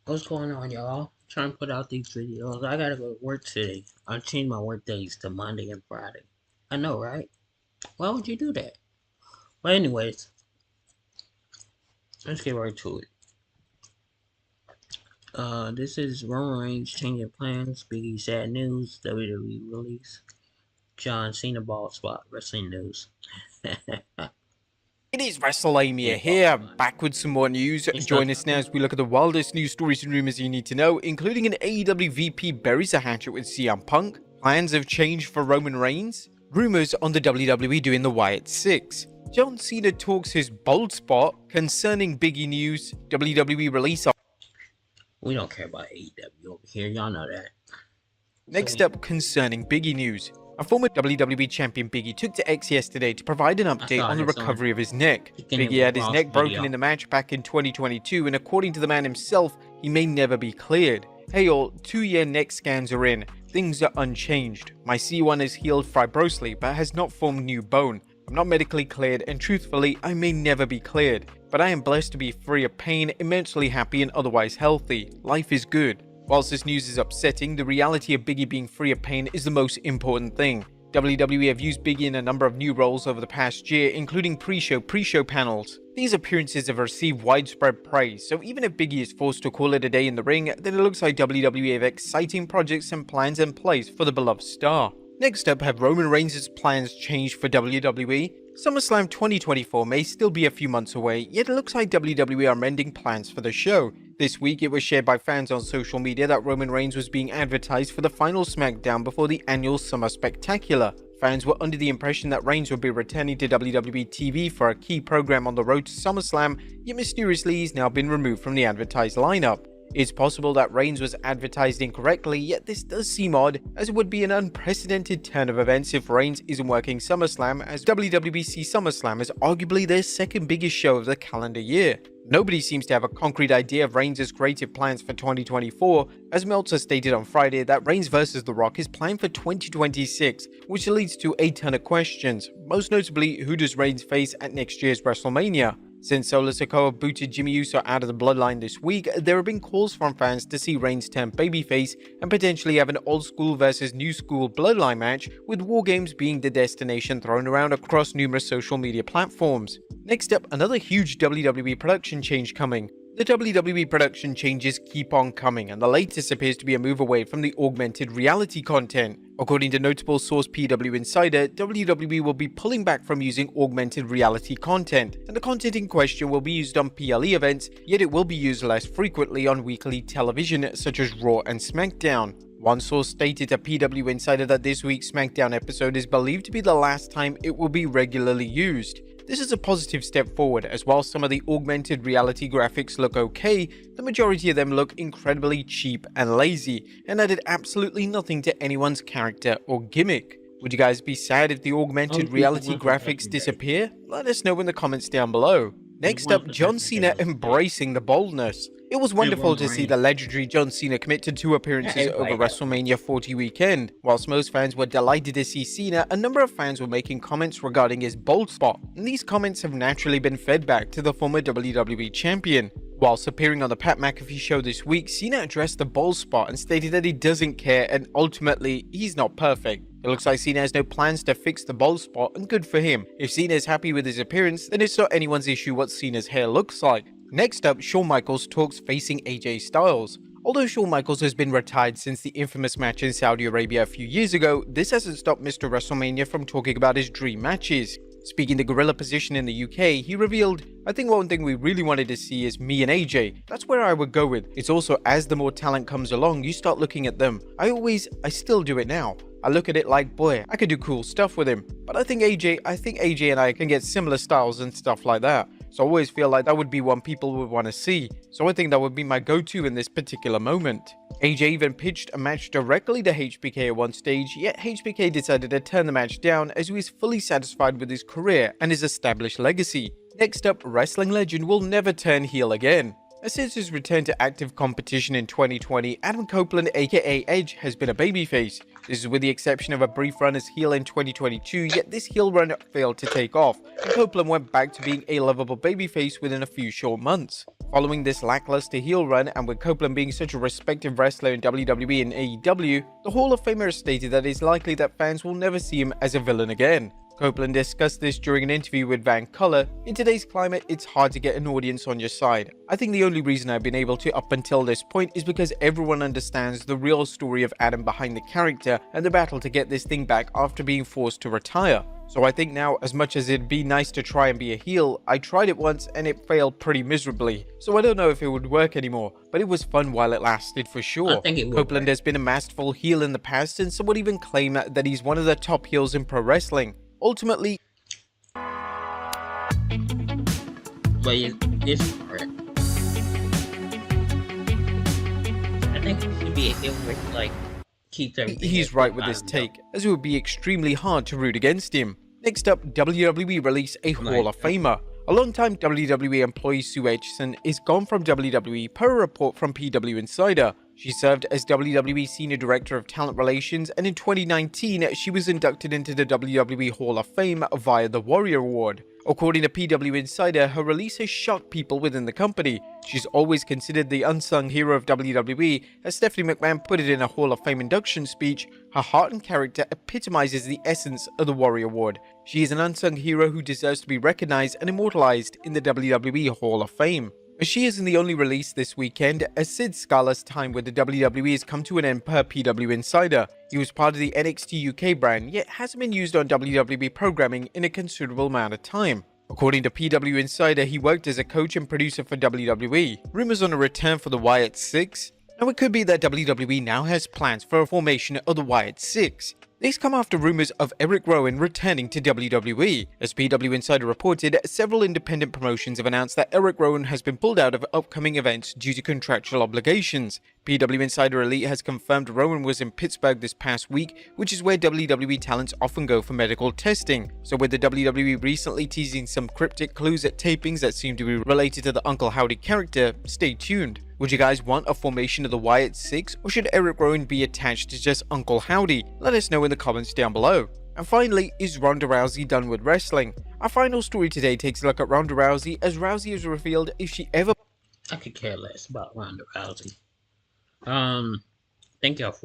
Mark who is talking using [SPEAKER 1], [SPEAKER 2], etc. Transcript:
[SPEAKER 1] What's going on, y'all? Trying to put out these videos. I gotta go to work today. I changed my work days to Monday and Friday. I know, right? Why would you do that? But anyways, let's get right to it. This is Roman Reigns changing plans. Biggie sad news. WWE release. John Cena Baldspot. Wrestling news.
[SPEAKER 2] It is WrestleMania
[SPEAKER 1] Yeah, ball
[SPEAKER 2] here,
[SPEAKER 1] spot.
[SPEAKER 2] back with some more news.
[SPEAKER 1] Hey,
[SPEAKER 2] Join
[SPEAKER 1] stop
[SPEAKER 2] us now
[SPEAKER 1] talking
[SPEAKER 2] as we
[SPEAKER 1] about.
[SPEAKER 2] look at the wildest news stories and rumors you need to know, including an AEW VP buries a hatchet with CM Punk, plans have changed for Roman Reigns, rumors on the WWE doing the Wyatt 6, John Cena talks his bold spot concerning Biggie news, WWE release.
[SPEAKER 1] We don't care about AEW over here. Y'all know that. So
[SPEAKER 2] Next
[SPEAKER 1] we.
[SPEAKER 2] up, concerning Biggie news. A former WWE champion Biggie took to X yesterday to provide an
[SPEAKER 1] I
[SPEAKER 2] update
[SPEAKER 1] saw
[SPEAKER 2] on the
[SPEAKER 1] this on
[SPEAKER 2] recovery of his neck.
[SPEAKER 1] Chicken It
[SPEAKER 2] Biggie
[SPEAKER 1] with
[SPEAKER 2] had his
[SPEAKER 1] Ross
[SPEAKER 2] neck broken
[SPEAKER 1] video.
[SPEAKER 2] in the match back in 2022, and according to the man himself, he may never be cleared. Hey all, 2-year neck scans are in. Things are unchanged. My C1 is healed fibrosely but has not formed new bone. I'm not medically cleared, and truthfully, I may never be cleared. But I am blessed to be free of pain, immensely happy, and otherwise healthy. Life is good. Whilst this news is upsetting, the reality of Biggie being free of pain is the most important thing. WWE have used Biggie in a number of new roles over the past year, including pre-show panels. These appearances have received widespread praise, so even if Biggie is forced to call it a day in the ring, then it looks like WWE have exciting projects and plans in place for the beloved star. Next up, have Roman Reigns' plans changed for WWE? SummerSlam 2024 may still be a few months away, yet it looks like WWE are mending plans for the show. This week, it was shared by fans on social media that Roman Reigns was being advertised for the final SmackDown before the annual Summer Spectacular. Fans were under the impression that Reigns would be returning to WWE TV for a key program on the road to SummerSlam, yet mysteriously he's now been removed from the advertised lineup. It's possible that Reigns was advertised incorrectly, yet this does seem odd, as it would be an unprecedented turn of events if Reigns isn't working SummerSlam, as WWE see SummerSlam as arguably their second biggest show of the calendar year. Nobody seems to have a concrete idea of Reigns' creative plans for 2024, as Meltzer stated on Friday that Reigns vs The Rock is planned for 2026, which leads to a ton of questions, most notably who does Reigns face at next year's WrestleMania. Since Solo Sikoa booted Jimmy Uso out of the bloodline this week, there have been calls from fans to see Reigns turn babyface and potentially have an old school versus new school bloodline match, with War Games being the destination thrown around across numerous social media platforms. Next up, another huge WWE production change coming. The WWE production changes keep on coming, and the latest appears to be a move away from the augmented reality content. According to notable source PW Insider, WWE will be pulling back from using augmented reality content, and the content in question will be used on PLE events, yet it will be used less frequently on weekly television such as Raw and SmackDown. One source stated to PW Insider that this week's SmackDown episode is believed to be the last time it will be regularly used. This is a positive step forward, as while some of the augmented reality graphics look okay, the majority of them look incredibly cheap and lazy, and added absolutely nothing to anyone's character or gimmick. Would you guys be sad if the
[SPEAKER 1] Those
[SPEAKER 2] augmented
[SPEAKER 1] people
[SPEAKER 2] reality
[SPEAKER 1] win for
[SPEAKER 2] graphics
[SPEAKER 1] Judgment Day.
[SPEAKER 2] disappear? Let us know in the comments down below.
[SPEAKER 1] They
[SPEAKER 2] Next
[SPEAKER 1] won
[SPEAKER 2] up,
[SPEAKER 1] for
[SPEAKER 2] John
[SPEAKER 1] Judgment Day
[SPEAKER 2] Cena
[SPEAKER 1] yesterday.
[SPEAKER 2] embracing the boldness. It was
[SPEAKER 1] Hey,
[SPEAKER 2] wonderful
[SPEAKER 1] Roman
[SPEAKER 2] to see the
[SPEAKER 1] Reigns.
[SPEAKER 2] legendary John Cena commit to 2 appearances over
[SPEAKER 1] Everybody got
[SPEAKER 2] WrestleMania 40 weekend. Whilst most fans were delighted to see Cena, a number of fans were making comments regarding his bold spot, and these comments have naturally been fed back to the former WWE champion. Whilst appearing on the Pat McAfee show this week, Cena addressed the bold spot and stated that he doesn't care, and ultimately, he's not perfect. It looks like Cena has no plans to fix the bald spot, and good for him. If Cena is happy with his appearance, then it's not anyone's issue what Cena's hair looks like. Next up, Shawn Michaels talks facing AJ Styles. Although Shawn Michaels has been retired since the infamous match in Saudi Arabia a few years ago, this hasn't stopped Mr. WrestleMania from talking about his dream matches. Speaking the gorilla position in the UK, he revealed, "I think one thing we really wanted to see is me and AJ. That's where I would go with. It's also as the more talent comes along, you start looking at them. I still do it now. I look at it like, boy, I could do cool stuff with him. But I think AJ and I can get similar styles and stuff like that. So I always feel like that would be one people would want to see. So I think that would be my go-to in this particular moment." AJ even pitched a match directly to HBK at one stage, yet HBK decided to turn the match down as he was fully satisfied with his career and his established legacy. Next up, wrestling legend will never turn heel again. Since his return to active competition in 2020, Adam Copeland aka Edge has been a babyface. This is with the exception of a brief run as heel in 2022, yet this heel run failed to take off, and Copeland went back to being a lovable babyface within a few short months. Following this lackluster heel run, and with Copeland being such a respected wrestler in WWE and AEW, the Hall of Famer has stated that it's likely that fans will never see him as a villain again. Copeland discussed this during an interview with Van Culler. In today's climate, it's hard to get an audience on your side. I think the only reason I've been able to up until this point is because everyone understands the real story of Adam behind the character and the battle to get this thing back after being forced to retire. So I think now, as much as it'd be nice to try and be a heel, I tried it once and it failed pretty miserably. So I don't know if it would work anymore, but it was fun while it lasted for sure.
[SPEAKER 1] I think it would
[SPEAKER 2] Copeland
[SPEAKER 1] work.
[SPEAKER 2] has been a masterful heel in the past, and some would even claim that he's one of the top heels in pro wrestling. Ultimately,
[SPEAKER 1] But it's correct. I think it should be a heel where he, like, keeps everything.
[SPEAKER 2] he's right with this take, as it would be extremely hard to root against him. Next up, WWE released a Hall of Famer. A long-time WWE employee, Sue Aitchison, is gone from WWE per a report from PW Insider. She served as WWE Senior Director of Talent Relations, and in 2019, she was inducted into the WWE Hall of Fame via the Warrior Award. According to PW Insider, her release has shocked people within the company. She's always considered the unsung hero of WWE. As Stephanie McMahon put it in a Hall of Fame induction speech, her heart and character epitomizes the essence of the Warrior Award. She is an unsung hero who deserves to be recognized and immortalized in the WWE Hall of Fame. She isn't the only release this weekend, as Sid Scala's time with the WWE has come to an end per PW Insider. He was part of the NXT UK brand, yet hasn't been used on WWE programming in a considerable amount of time. According to PW Insider, he worked as a coach and producer for WWE. Rumors on a return for the Wyatt Six? Now it could be that WWE now has plans for a formation of the Wyatt Six. These come after rumors of Eric Rowan returning to WWE. As PW Insider reported, several independent promotions have announced that Eric Rowan has been pulled out of upcoming events due to contractual obligations. PW Insider Elite has confirmed Rowan was in Pittsburgh this past week, which is where WWE talents often go for medical testing. So with the WWE recently teasing some cryptic clues at tapings that seem to be related to the Uncle Howdy character, stay tuned. Would you guys want a formation of the Wyatt Six, or should Eric Rowan be attached to just Uncle Howdy? Let us know in the comments down below. And finally, is Ronda Rousey done with wrestling? Our final story today takes a look at Ronda Rousey, as Rousey has revealed if she ever...
[SPEAKER 1] I could care less about Ronda Rousey. Thank y'all for